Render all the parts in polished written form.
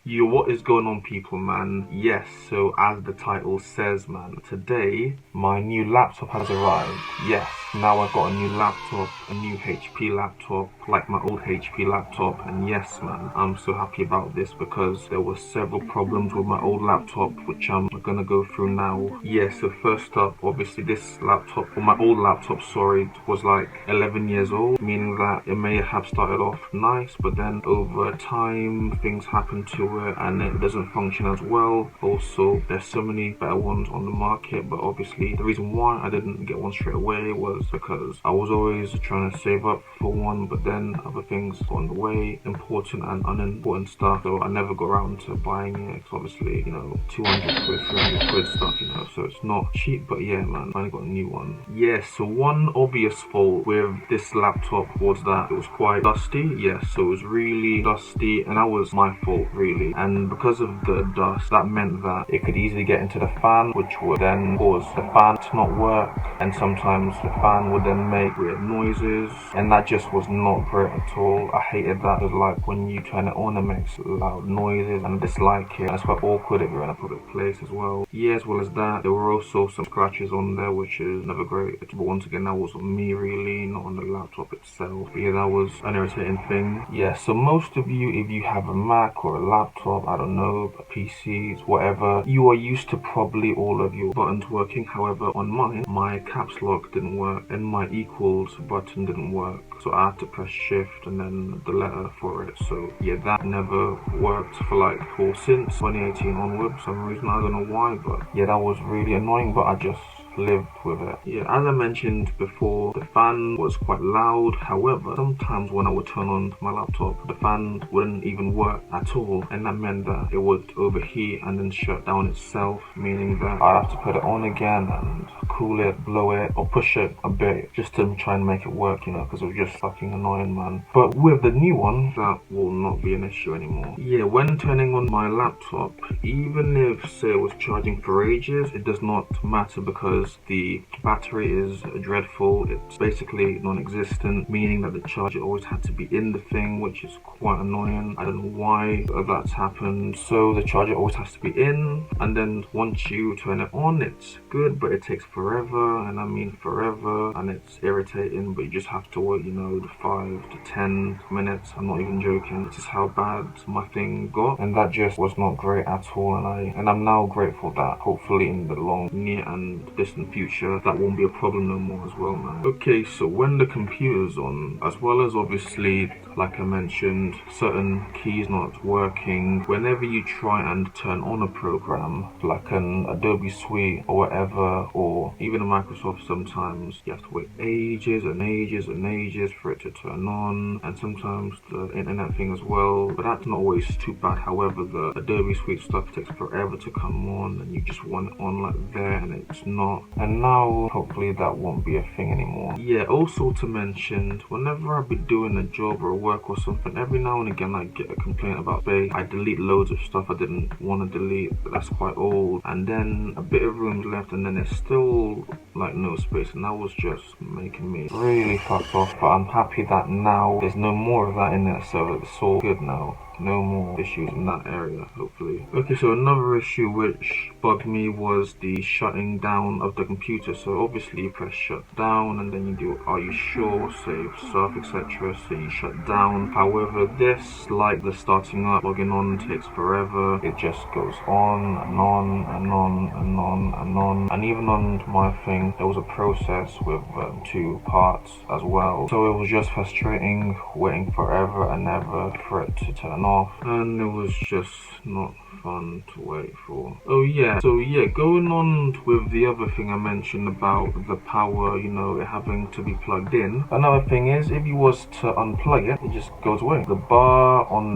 Yo, what is going on, people, man? Yes, so as the title says, man, today my new laptop has arrived. Yes, now I've got a new laptop, a new HP laptop, like my old HP laptop. And yes, man, I'm so happy about this because there were several problems with my old laptop, which I'm gonna go through now. Yeah, so first up, obviously this laptop, or my old laptop, sorry, was like 11 years old, meaning that it may have started off nice, but then over time things happened to it and it doesn't function as well. Also, there's so many better ones on the market, but obviously the reason why I didn't get one straight away was because I was always trying to save up for one, but then other things got in the way, important and unimportant stuff, so I never got around to buying it. It's obviously, 200 quid, 300 quid stuff, so it's not cheap. But yeah, man, I finally got a new one. Yeah, so one obvious fault with this laptop was that it was quite dusty. Yeah, so it was really dusty, and that was my fault, really. And because of the dust, that meant that it could easily get into the fan, which would then cause the fan to not work, and sometimes the fan would then make weird noises, and that just was not great at all. I hated that. It was like when you turn it on, it makes loud noises, and I dislike it. And it's quite awkward if you're in a public place as well. Yeah, as well as that, there were also some scratches on there, which is never great. But once again, that was on me, really, not on the laptop itself. But yeah, that was an irritating thing. Yeah, so most of you, if you have a Mac or a laptop, I don't know, PCs, whatever, you are used to probably all of your buttons working. However, on mine, my caps lock didn't work and my equals button didn't work, so I had to press shift and then the letter for it. So yeah, that never worked since 2018 onwards. For some reason, I don't know why, but yeah, that was really annoying, but I just lived with it. Yeah, as I mentioned before, the fan was quite loud. However, sometimes when I would turn on my laptop, the fan wouldn't even work at all, and that meant that it would overheat and then shut down itself, meaning that I'd have to put it on again and cool it, blow it, or push it a bit just to try and make it work, because it was just fucking annoying, man. But with the new one, that will not be an issue anymore. Yeah, when turning on my laptop, even if, say, it was charging for ages, it does not matter because the battery is dreadful. It's basically non-existent, meaning that the charger always had to be in the thing, which is quite annoying. I don't know why that's happened. So the charger always has to be in, and then once you turn it on, it's good, but it takes forever, and I mean forever, and it's irritating. But you just have to wait, the 5 to 10 minutes. I'm not even joking. This is how bad my thing got, and that just was not great at all. And I'm now grateful that hopefully in the long, near and distant future that won't be a problem no more as well, man. Okay, so when the computer's on, as well as obviously, like I mentioned, certain keys not working, whenever you try and turn on a program like an Adobe Suite or whatever, or even a Microsoft, sometimes you have to wait ages and ages and ages for it to turn on, and sometimes the internet thing as well, but that's not always too bad. However, the Adobe Suite stuff takes forever to come on, and you just want it on like there, and it's not. And now hopefully that won't be a thing anymore. Yeah, also to mention, whenever I be doing a job or a work or something, every now and again I get a complaint about space. I delete loads of stuff I didn't want to delete, but that's quite old, and then a bit of room's left, and then there's still like no space, and that was just making me really fucked off. But I'm happy that now there's no more of that in there, so it's all good now. No more issues in that area, hopefully. Okay, so another issue which bugged me was the shutting down of the computer. So obviously you press shut down, and then you do are you sure, save stuff, etc. So you shut down. However, this, like the starting up, logging on, takes forever. It just goes on and on and on and on and on. And even on my thing, there was a process with 2 parts as well. So it was just frustrating waiting forever and ever for it to turn off, and it was just not fun to wait for. Oh yeah, so yeah, going on with the other thing I mentioned about the power, it having to be plugged in. Another thing is, if you was to unplug it, it just goes away. The bar on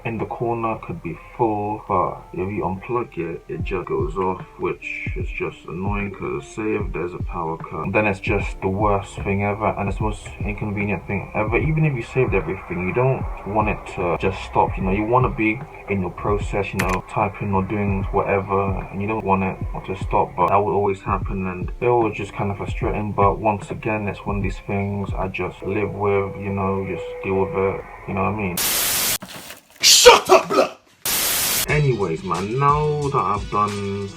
in the corner could be full, but if you unplug it, it just goes off, which is just annoying, because say if there's a power cut, then it's just the worst thing ever, and it's the most inconvenient thing ever. Even if you saved everything, you don't want it to just stop. You want to be in your process, typing or doing whatever, and you don't want it to stop, but that will always happen, and it was just kind of frustrating. But once again, it's one of these things I just live with, just deal with it, you know what I mean? Shut up, blood! Anyways, man, now that I've done,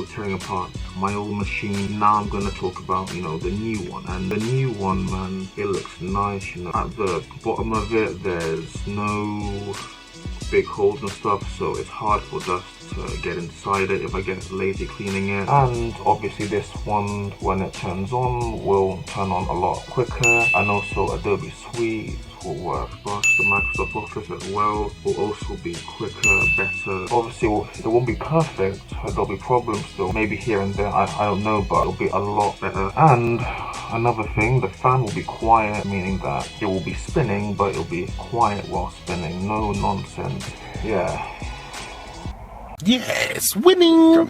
tearing apart my old machine, now I'm gonna talk about, the new one. And the new one, man, it looks nice, At the bottom of it, there's no big holes and stuff, so it's hard for dust to get inside it if I get lazy cleaning it. And obviously this one, when it turns on, will turn on a lot quicker. And also Adobe Suite will work fast. The Microsoft Office as well will also be quicker, better. Obviously it won't be perfect, there'll be problems still, maybe here and there, I don't know, but it'll be a lot better. And another thing, the fan will be quiet, meaning that it will be spinning, but it'll be quiet while spinning, no nonsense. Yeah. Yes, winning!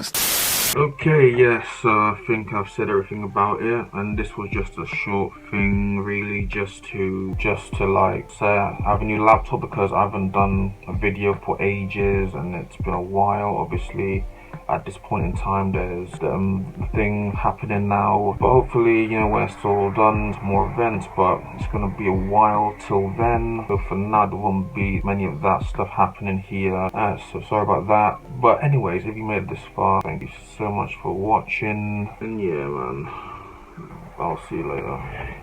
Okay, yes, I think I've said everything about it, and this was just a short thing, really, just to like say I have a new laptop, because I haven't done a video for ages and it's been a while. Obviously at this point in time there's the thing happening now, but hopefully, when it's all done, more events, but it's gonna be a while till then, so for now there won't be many of that stuff happening here, so sorry about that. But anyways, if you made it this far, thank you so much for watching, and yeah, man, I'll see you later.